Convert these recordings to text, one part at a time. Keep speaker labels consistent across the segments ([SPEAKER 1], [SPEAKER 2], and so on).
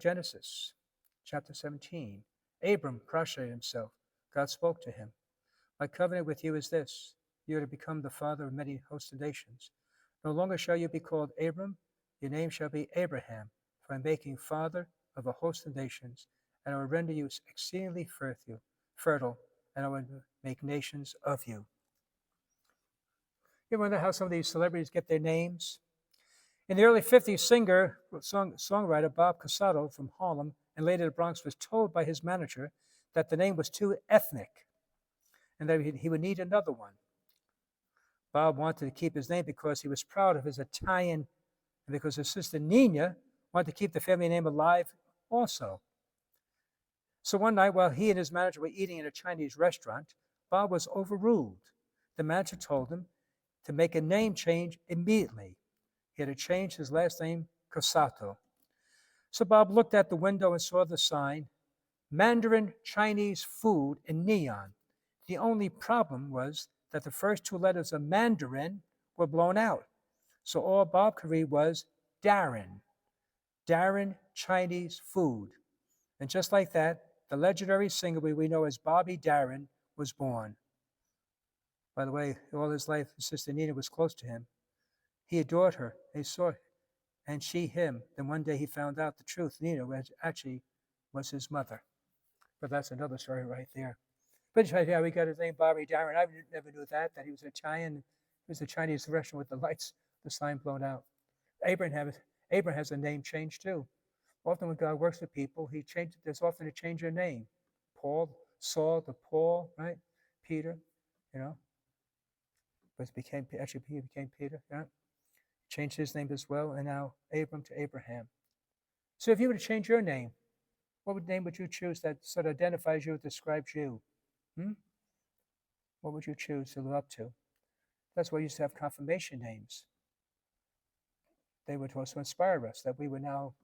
[SPEAKER 1] Genesis chapter 17. Abram prostrated himself. God spoke to him. My covenant with you is this: you are to become the father of many hosts of nations. No longer shall you be called Abram, your name shall be Abraham, for I am making father of a host of nations, and I will render you exceedingly fertile, and I will make nations of you. You wonder how some of these celebrities get their names? In the early 50s, songwriter Bob Casado from Harlem and later the Bronx was told by his manager that the name was too ethnic and that he would need another one. Bob wanted to keep his name because he was proud of his Italian and because his sister Nina wanted to keep the family name alive also. So one night while he and his manager were eating in a Chinese restaurant, Bob was overruled. The manager told him to make a name change immediately. He had to change his last name, Cosato. So Bob looked at the window and saw the sign, Mandarin Chinese food in neon. The only problem was that the first two letters of Mandarin were blown out. So all Bob could read was Darren. Darren Chinese food. And just like that, the legendary singer we know as Bobby Darin was born. By the way, all his life, his sister Nina was close to him. He adored her. They saw, and she him. Then one day he found out the truth. Nina actually was his mother. But that's another story right there. But yeah, we got his name, Bobby Darin. I never knew that he was Italian. He was a Chinese restaurant with the lights, the sign blown out. Abraham has a name change too. Often when God works with people, there's often a change of name. Saul to Paul, right? Peter, but he became Peter, yeah. Changed his name as well, and now Abram to Abraham. So if you were to change your name, what name would you choose that sort of identifies you, describes you? What would you choose to live up to? That's why we used to have confirmation names. They would also inspire us that we would now,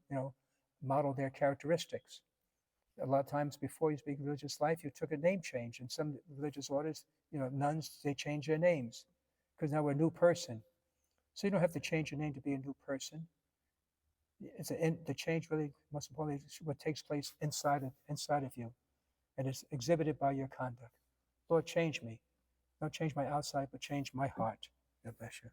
[SPEAKER 1] model their characteristics. A lot of times before you speak religious life, you took a name change. In some religious orders, nuns, they change their names because now we're a new person. So you don't have to change your name to be a new person. The change really, most importantly, is what takes place inside of you, and it's exhibited by your conduct. Lord, change me. Don't change my outside, but change my heart. God bless you.